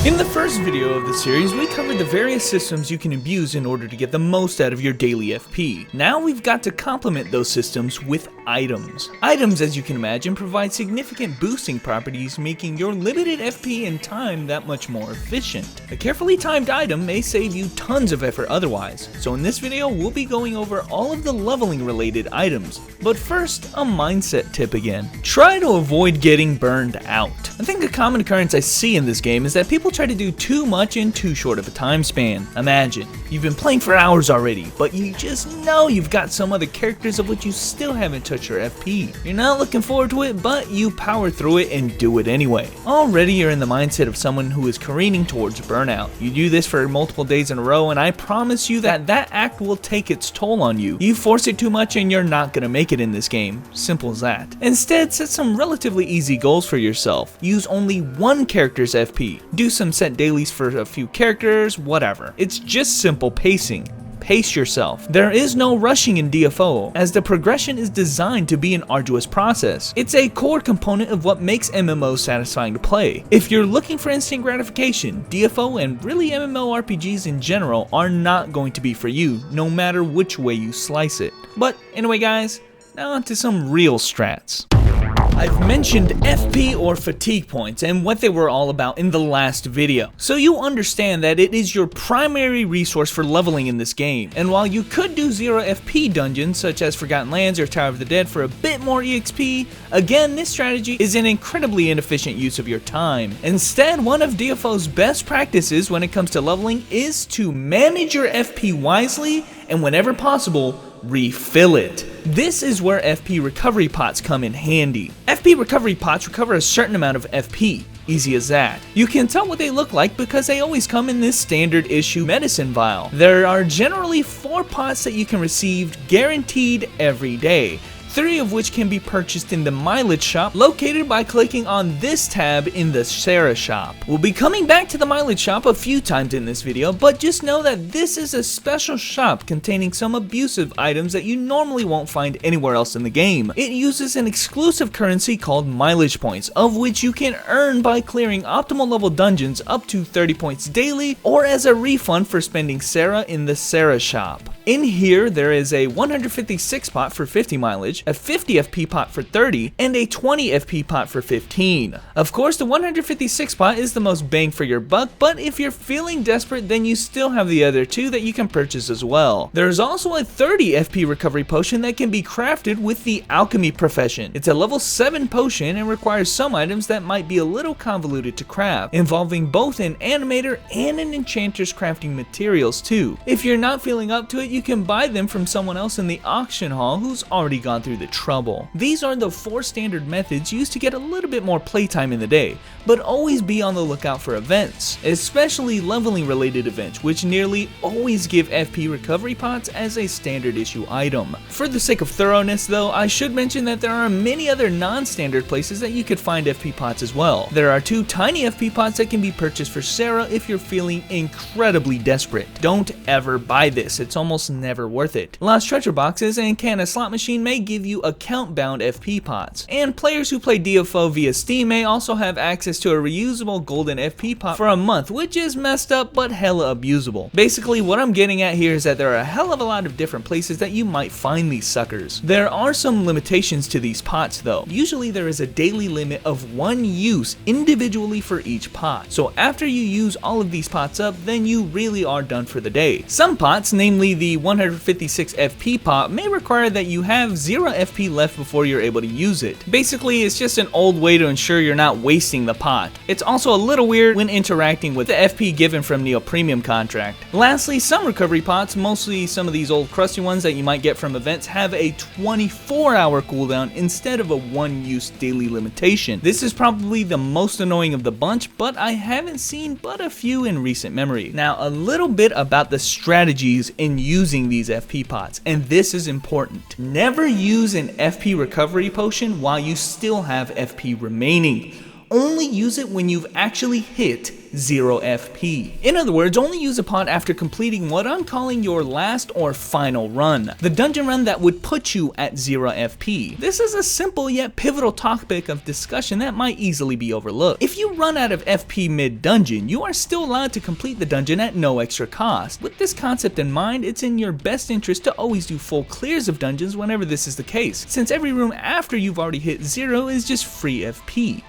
In the first video of the series, we covered the various systems you can abuse in order to get the most out of your daily FP. Now we've got to complement those systems with items. Items, as you can imagine, provide significant boosting properties, making your limited FP and time that much more efficient. A carefully timed item may save you tons of effort otherwise, so in this video we'll be going over all of the leveling related items. But first, a mindset tip again. Try to avoid getting burned out. I think a common occurrence I see in this game is that people try to do too much in too short of a time span. Imagine, you've been playing for hours already, but you just know you've got some other characters of which you still haven't touched your FP. You're not looking forward to it, but you power through it and do it anyway. Already you're in the mindset of someone who is careening towards burnout. You do this for multiple days in a row, and I promise you that act will take its toll on you. You force it too much and you're not gonna make it in this game. Simple as that. Instead, set some relatively easy goals for yourself. Use only one character's FP. Do some set dailies for a few characters, whatever. It's just simple pacing. Pace yourself. There is no rushing in DFO, as the progression is designed to be an arduous process. It's a core component of what makes MMOs satisfying to play. If you're looking for instant gratification, DFO and really MMORPGs in general are not going to be for you, no matter which way you slice it. But anyway guys, now on to some real strats. I've mentioned FP or fatigue points and what they were all about in the last video, so you understand that it is your primary resource for leveling in this game. And while you could do 0 FP dungeons such as Forgotten Lands or Tower of the Dead for a bit more EXP, again this strategy is an incredibly inefficient use of your time. Instead, one of DFO's best practices when it comes to leveling is to manage your FP wisely and whenever possible, refill it. This is where FP recovery pots come in handy. FP recovery pots recover a certain amount of FP. Easy as that. You can tell what they look like because they always come in this standard issue medicine vial. There are generally 4 pots that you can receive guaranteed every day. 3 of which can be purchased in the mileage shop located by clicking on this tab in the Sarah shop. We'll be coming back to the mileage shop a few times in this video, but just know that this is a special shop containing some abusive items that you normally won't find anywhere else in the game. It uses an exclusive currency called mileage points, of which you can earn by clearing optimal level dungeons up to 30 points daily or as a refund for spending Sarah in the Sarah shop. In here, there is a 156 pot for 50 mileage, a 50 FP pot for 30, and a 20 FP pot for 15. Of course, the 156 pot is the most bang for your buck, but if you're feeling desperate, then you still have the other 2 that you can purchase as well. There's also a 30 FP recovery potion that can be crafted with the alchemy profession. It's a level 7 potion and requires some items that might be a little convoluted to craft, involving both an animator and an enchanter's crafting materials too. If you're not feeling up to it, you can buy them from someone else in the auction hall who's already gone through the trouble. These are the 4 standard methods used to get a little bit more playtime in the day, but always be on the lookout for events, especially leveling related events, which nearly always give FP recovery pots as a standard issue item. For the sake of thoroughness though, I should mention that there are many other non-standard places that you could find FP pots as well. There are 2 tiny FP pots that can be purchased for Sarah if you're feeling incredibly desperate. Don't ever buy this, it's almost never worth it. Lost treasure boxes and Canna slot machine may give you account bound FP pots, and players who play DFO via Steam may also have access to a reusable golden FP pot for a month, which is messed up but hella abusable. Basically what I'm getting at here is that there are a hell of a lot of different places that you might find these suckers. There are some limitations to these pots though. Usually there is a daily limit of 1 use individually for each pot, so after you use all of these pots up, then you really are done for the day. Some pots, namely the 156 FP pot, may require that you have 0 FP left before you're able to use it. Basically, it's just an old way to ensure you're not wasting the pot. It's also a little weird when interacting with the FP given from Neo Premium contract. Lastly, some recovery pots, mostly some of these old crusty ones that you might get from events, have a 24-hour cooldown instead of a 1-use daily limitation. This is probably the most annoying of the bunch, but I haven't seen but a few in recent memory. Now, a little bit about the strategies in using these FP pots, and this is important. Never use an FP recovery potion while you still have FP remaining. Only use it when you've actually hit 0 FP. In other words, only use a pot after completing what I'm calling your last or final run, the dungeon run that would put you at 0 FP. This is a simple yet pivotal topic of discussion that might easily be overlooked. If you run out of FP mid-dungeon, you are still allowed to complete the dungeon at no extra cost. With this concept in mind, it's in your best interest to always do full clears of dungeons whenever this is the case, since every room after you've already hit 0 is just free FP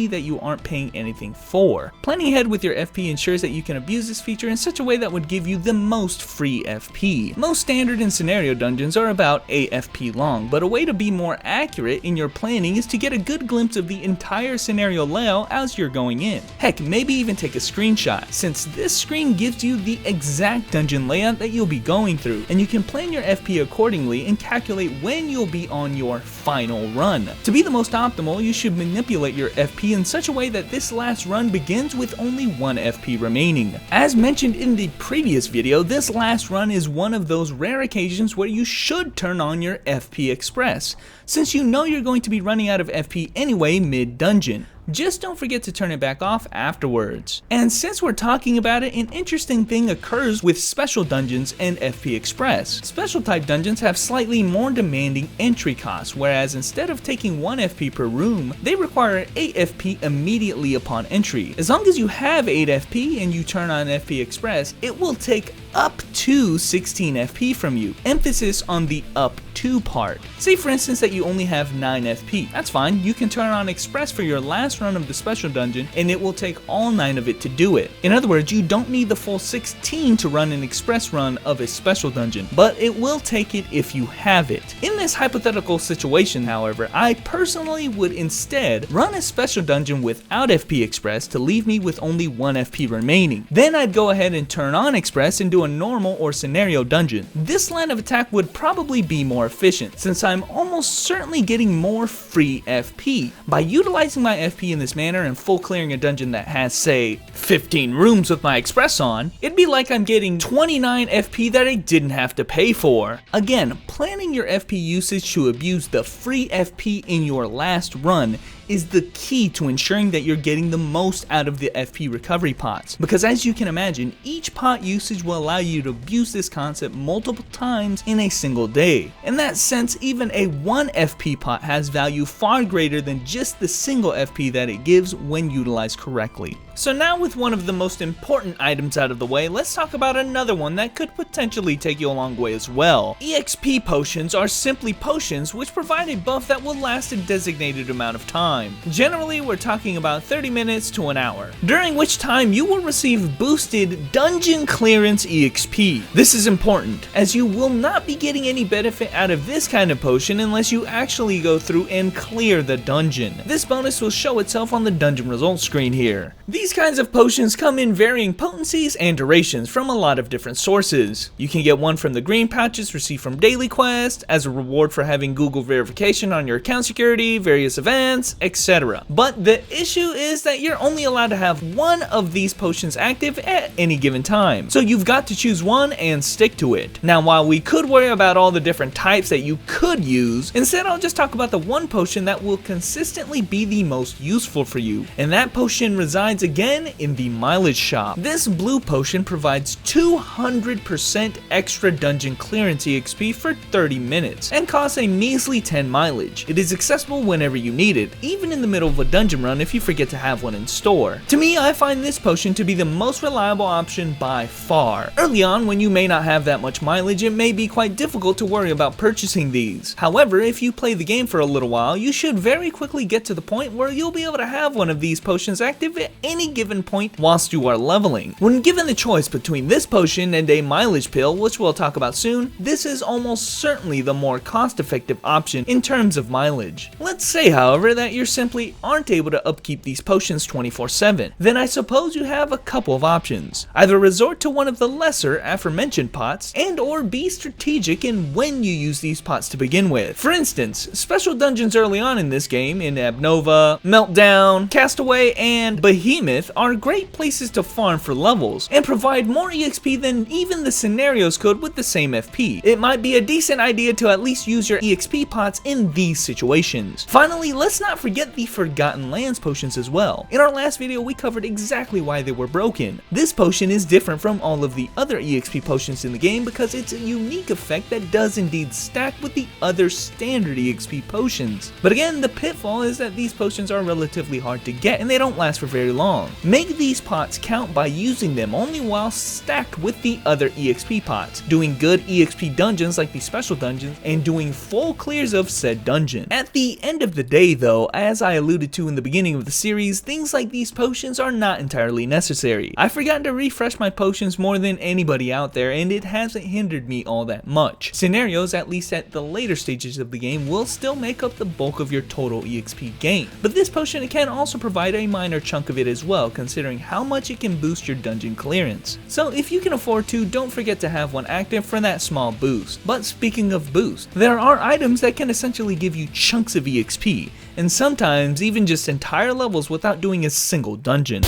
that you aren't paying anything for. Planning ahead with your FP ensures that you can abuse this feature in such a way that would give you the most free FP. Most standard and scenario dungeons are about 8 FP long, but a way to be more accurate in your planning is to get a good glimpse of the entire scenario layout as you're going in. Heck, maybe even take a screenshot, since this screen gives you the exact dungeon layout that you'll be going through, and you can plan your FP accordingly and calculate when you'll be on your final run. To be the most optimal, you should manipulate your FP in such a way that this last run begins with only 1 FP remaining. As mentioned in the previous video, this last run is one of those rare occasions where you should turn on your FP Express, since you know you're going to be running out of FP anyway mid-dungeon. Just don't forget to turn it back off afterwards. And since we're talking about it, an interesting thing occurs with special dungeons and FP Express. Special type dungeons have slightly more demanding entry costs, whereas instead of taking 1 FP per room, they require 8 FP immediately upon entry. As long as you have 8 FP and you turn on FP Express, it will take up to 16 FP from you. Emphasis on the up to part. Say for instance that you only have 9 FP. That's fine, you can turn on Express for your last run of the special dungeon and it will take all 9 of it to do it. In other words, you don't need the full 16 to run an express run of a special dungeon, but it will take it if you have it. In this hypothetical situation, however, I personally would instead run a special dungeon without FP Express to leave me with only 1 FP remaining. Then I'd go ahead and turn on Express and do a normal or scenario dungeon. This line of attack would probably be more efficient, since I'm almost certainly getting more free FP. By utilizing my FP in this manner and full clearing a dungeon that has, say, 15 rooms with my Express on, it'd be like I'm getting 29 FP that I didn't have to pay for. Again, planning your FP usage to abuse the free FP in your last run is the key to ensuring that you're getting the most out of the FP recovery pots, because as you can imagine, each pot usage will allow you to abuse this concept multiple times in a single day. In that sense, even a 1 FP pot has value far greater than just the single FP that it gives when utilized correctly. So now with one of the most important items out of the way, let's talk about another one that could potentially take you a long way as well. EXP potions are simply potions which provide a buff that will last a designated amount of time. Generally, we're talking about 30 minutes to an hour, during which time you will receive boosted dungeon clearance EXP. This is important, as you will not be getting any benefit out of this kind of potion unless you actually go through and clear the dungeon. This bonus will show itself on the dungeon results screen here. These kinds of potions come in varying potencies and durations from a lot of different sources. You can get one from the green pouches received from daily quests, as a reward for having Google verification on your account security, various events, etc. But the issue is that you're only allowed to have one of these potions active at any given time, so you've got to choose one and stick to it. Now, while we could worry about all the different types that you could use, instead I'll just talk about the one potion that will consistently be the most useful for you, and that potion resides again in the mileage shop. This blue potion provides 200% extra dungeon clearance EXP for 30 minutes and costs a measly 10 mileage. It is accessible whenever you need it, even in the middle of a dungeon run if you forget to have one in store. To me, I find this potion to be the most reliable option by far. Early on, when you may not have that much mileage, it may be quite difficult to worry about purchasing these. However, if you play the game for a little while, you should very quickly get to the point where you'll be able to have one of these potions active at any given point whilst you are leveling. When given the choice between this potion and a mileage pill, which we'll talk about soon, this is almost certainly the more cost-effective option in terms of mileage. Let's say, however, that you simply aren't able to upkeep these potions 24/7. Then I suppose you have a couple of options. Either resort to one of the lesser aforementioned pots, and or be strategic in when you use these pots to begin with. For instance, special dungeons early on in this game, in Abnova, Meltdown, Castaway, and Behemoth, are great places to farm for levels, and provide more EXP than even the scenarios could with the same FP. It might be a decent idea to at least use your EXP pots in these situations. Finally, let's not forget forget the Forgotten Lands potions as well. In our last video, we covered exactly why they were broken. This potion is different from all of the other EXP potions in the game because it's a unique effect that does indeed stack with the other standard EXP potions. But again, the pitfall is that these potions are relatively hard to get and they don't last for very long. Make these pots count by using them only while stacked with the other EXP pots, doing good EXP dungeons like the special dungeons, and doing full clears of said dungeon. At the end of the day though, as I alluded to in the beginning of the series, things like these potions are not entirely necessary. I've forgotten to refresh my potions more than anybody out there and it hasn't hindered me all that much. Scenarios, at least at the later stages of the game, will still make up the bulk of your total EXP gain. But this potion can also provide a minor chunk of it as well, considering how much it can boost your dungeon clearance. So if you can afford to, don't forget to have one active for that small boost. But speaking of boost, there are items that can essentially give you chunks of EXP, and sometimes even just entire levels without doing a single dungeon.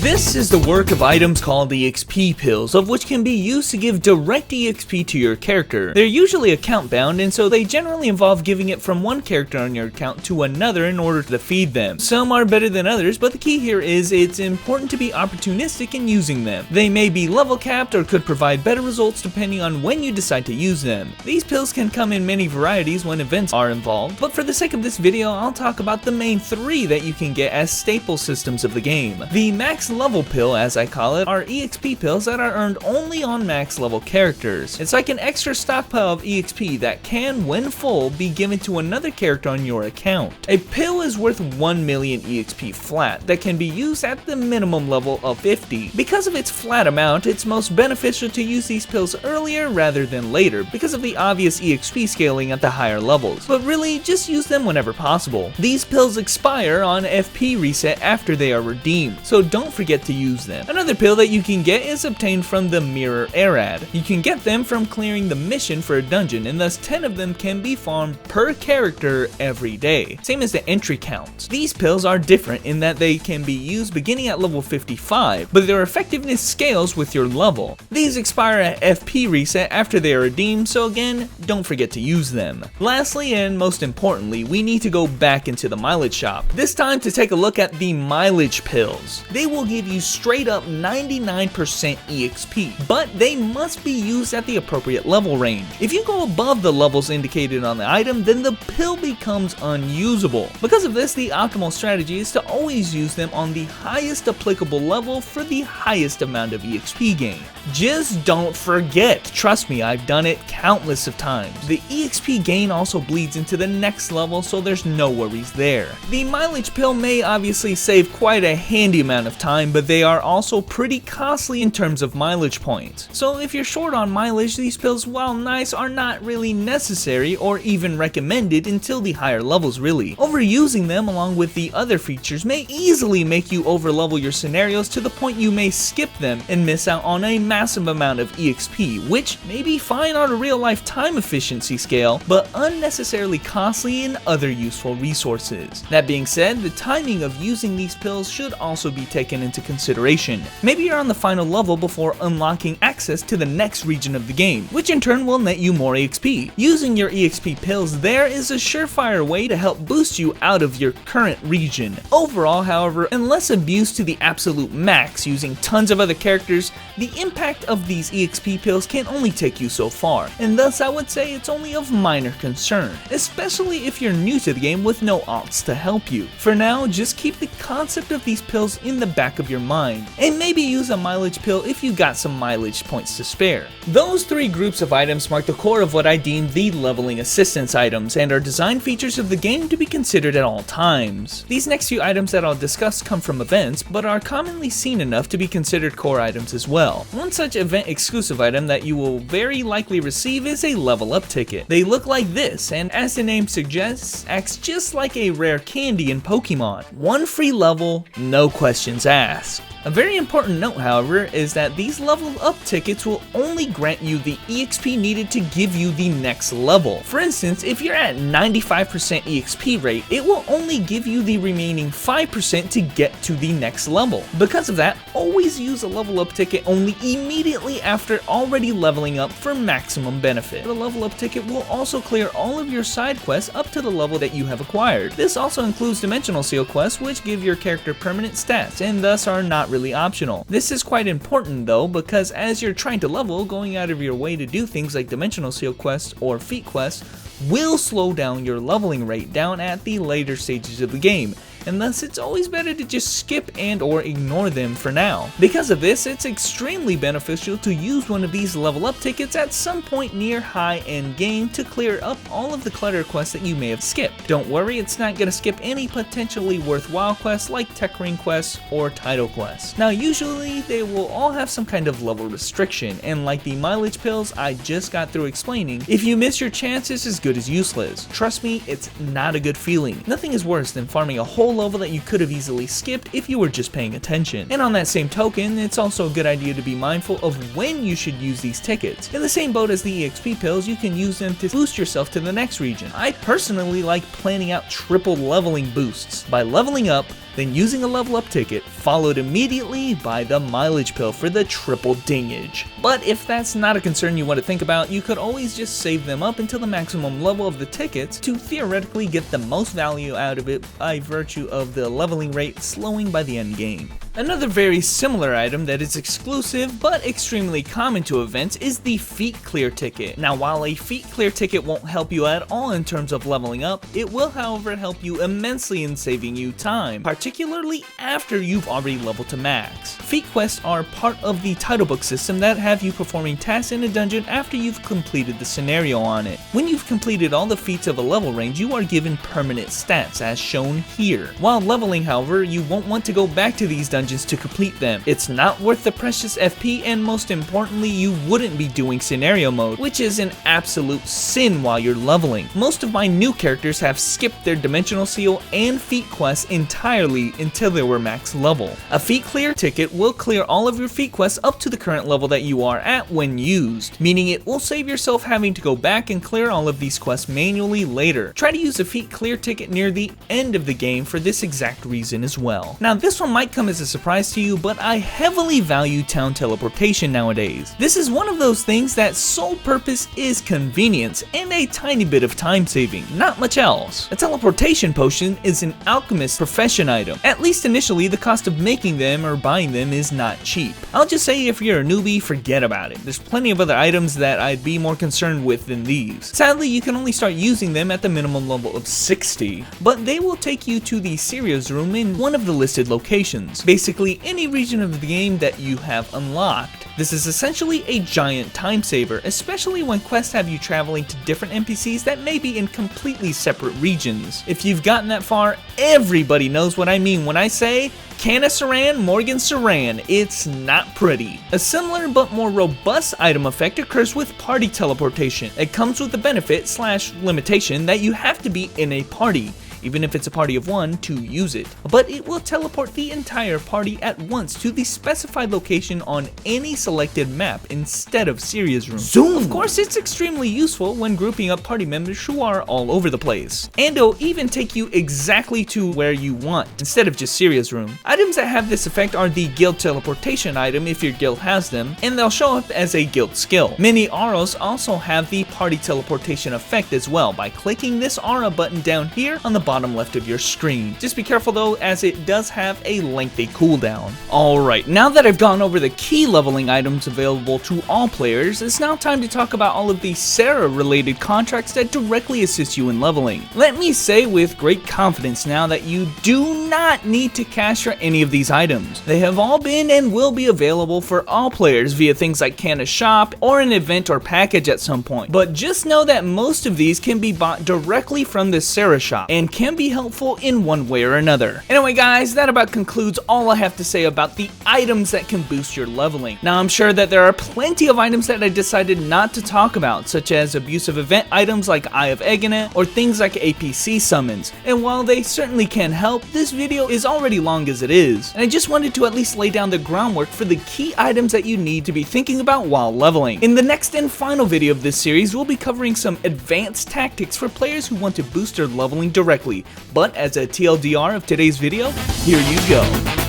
This is the work of items called the Exp Pills, of which can be used to give direct EXP to your character. They're usually account bound, and so they generally involve giving it from one character on your account to another in order to feed them. Some are better than others, but the key here is it's important to be opportunistic in using them. They may be level capped or could provide better results depending on when you decide to use them. These pills can come in many varieties when events are involved, but for the sake of this video, I'll talk about the main three that you can get as staple systems of the game. The max level pill, as I call it, are EXP pills that are earned only on max level characters. It's like an extra stockpile of EXP that can, when full, be given to another character on your account. A pill is worth 1 million EXP flat that can be used at the minimum level of 50. Because of its flat amount, it's most beneficial to use these pills earlier rather than later because of the obvious EXP scaling at the higher levels. But really, just use them whenever possible. These pills expire on FP reset after they are redeemed, so don't forget to use them. Another pill that you can get is obtained from the Mirror Arad. You can get them from clearing the mission for a dungeon, and thus 10 of them can be farmed per character every day, same as the entry counts. These pills are different in that they can be used beginning at level 55, but their effectiveness scales with your level. These expire at FP reset after they are redeemed, so again, don't forget to use them. Lastly, and most importantly, we need to go back into the mileage shop, this time to take a look at the mileage pills. They will give you straight up 99% EXP, but they must be used at the appropriate level range. If you go above the levels indicated on the item, then the pill becomes unusable. Because of this, the optimal strategy is to always use them on the highest applicable level for the highest amount of EXP gain. Just don't forget, trust me, I've done it countless of times. The EXP gain also bleeds into the next level, so there's no worries there. The mileage pill may obviously save quite a handy amount of time, but they are also pretty costly in terms of mileage points. So if you're short on mileage, these pills, while nice, are not really necessary or even recommended until the higher levels really. Overusing them along with the other features may easily make you overlevel your scenarios to the point you may skip them and miss out on a massive amount of EXP, which may be fine on a real life time efficiency scale, but unnecessarily costly in other useful resources. That being said, the timing of using these pills should also be taken into consideration. Maybe you're on the final level before unlocking access to the next region of the game, which in turn will net you more EXP. Using your EXP pills there is a surefire way to help boost you out of your current region. Overall, however, unless abused to the absolute max using tons of other characters, the impact of these EXP pills can only take you so far, and thus I would say it's only of minor concern, especially if you're new to the game with no alts to help you. For now, just keep the concept of these pills in the back of your mind, and maybe use a mileage pill if you got some mileage points to spare. Those three groups of items mark the core of what I deem the leveling assistance items, and are design features of the game to be considered at all times. These next few items that I'll discuss come from events, but are commonly seen enough to be considered core items as well. One such event exclusive item that you will very likely receive is a level up ticket. They look like this, and as the name suggests, acts just like a rare candy in Pokemon. One free level, no questions asked. A very important note, however, is that these level up tickets will only grant you the EXP needed to give you the next level. For instance, if you're at 95% EXP rate, it will only give you the remaining 5% to get to the next level. Because of that, always use a level up ticket only immediately after already leveling up for maximum benefit. The level up ticket will also clear all of your side quests up to the level that you have acquired. This also includes dimensional seal quests, which give your character permanent stats and thus are not really optional. This is quite important though, because as you're trying to level, going out of your way to do things like dimensional seal quests or feat quests will slow down your leveling rate down at the later stages of the game, and thus it's always better to just skip and or ignore them for now. Because of this, it's extremely beneficial to use one of these level up tickets at some point near high end game to clear up all of the clutter quests that you may have skipped. Don't worry, it's not going to skip any potentially worthwhile quests like tech ring quests or title quests. Now usually they will all have some kind of level restriction, and like the mileage pills I just got through explaining, if you miss your chance, it's as good as useless. Trust me, it's not a good feeling. Nothing is worse than farming a whole level that you could have easily skipped if you were just paying attention. And on that same token, it's also a good idea to be mindful of when you should use these tickets. In the same boat as the Exp Pills, you can use them to boost yourself to the next region. I personally like planning out triple leveling boosts by leveling up, then using a level up ticket, followed immediately by the mileage pill for the triple dingage. But if that's not a concern you want to think about, you could always just save them up until the maximum level of the tickets to theoretically get the most value out of it by virtue of the leveling rate slowing by the end game. Another very similar item that is exclusive but extremely common to events is the feat clear ticket. Now while a feat clear ticket won't help you at all in terms of leveling up, it will however help you immensely in saving you time, particularly after you've already leveled to max. Feat quests are part of the title book system that have you performing tasks in a dungeon after you've completed the scenario on it. When you've completed all the feats of a level range, you are given permanent stats as shown here. While leveling, however, you won't want to go back to these dungeons to complete them. It's not worth the precious FP, and most importantly, you wouldn't be doing scenario mode, which is an absolute sin while you're leveling. Most of my new characters have skipped their dimensional seal and feat quests entirely until they were max level. A feat clear ticket will clear all of your feat quests up to the current level that you are at when used, meaning it will save yourself having to go back and clear all of these quests manually later. Try to use a feat clear ticket near the end of the game for this exact reason as well. Now this one might come as a surprise to you, but I heavily value town teleportation nowadays. This is one of those things that sole purpose is convenience and a tiny bit of time saving, not much else. A teleportation potion is an alchemist profession item. At least initially, the cost of making them or buying them is not cheap. I'll just say if you're a newbie, forget about it. There's plenty of other items that I'd be more concerned with than these. Sadly, you can only start using them at the minimum level of 60, but they will take you to the Serious Room in one of the listed locations. Basically, any region of the game that you have unlocked. This is essentially a giant time saver, especially when quests have you traveling to different NPCs that may be in completely separate regions. If you've gotten that far, everybody knows what I mean when I say Canna Saran, Morgan Saran. It's not pretty. A similar but more robust item effect occurs with party teleportation. It comes with the benefit / limitation that you have to be in a party, even if it's a party of one, to use it. But it will teleport the entire party at once to the specified location on any selected map instead of Serious Room. Zoom! Of course, it's extremely useful when grouping up party members who are all over the place. And it'll even take you exactly to where you want, instead of just Serious Room. Items that have this effect are the guild teleportation item if your guild has them, and they'll show up as a guild skill. Many auras also have the party teleportation effect as well by clicking this aura button down here on the bottom left of your screen. Just be careful though, as it does have a lengthy cooldown. Alright, now that I've gone over the key leveling items available to all players, it's now time to talk about all of the Sarah related contracts that directly assist you in leveling. Let me say with great confidence now that you do not need to cash for any of these items. They have all been and will be available for all players via things like Canna Shop or an event or package at some point. But just know that most of these can be bought directly from the Sarah shop, and can be helpful in one way or another. Anyway guys, that about concludes all I have to say about the items that can boost your leveling. Now I'm sure that there are plenty of items that I decided not to talk about, such as abusive event items like Eye of Egonet or things like APC summons, and while they certainly can help, this video is already long as it is, and I just wanted to at least lay down the groundwork for the key items that you need to be thinking about while leveling. In the next and final video of this series, we'll be covering some advanced tactics for players who want to boost their leveling directly, but as a TLDR of today's video, here you go.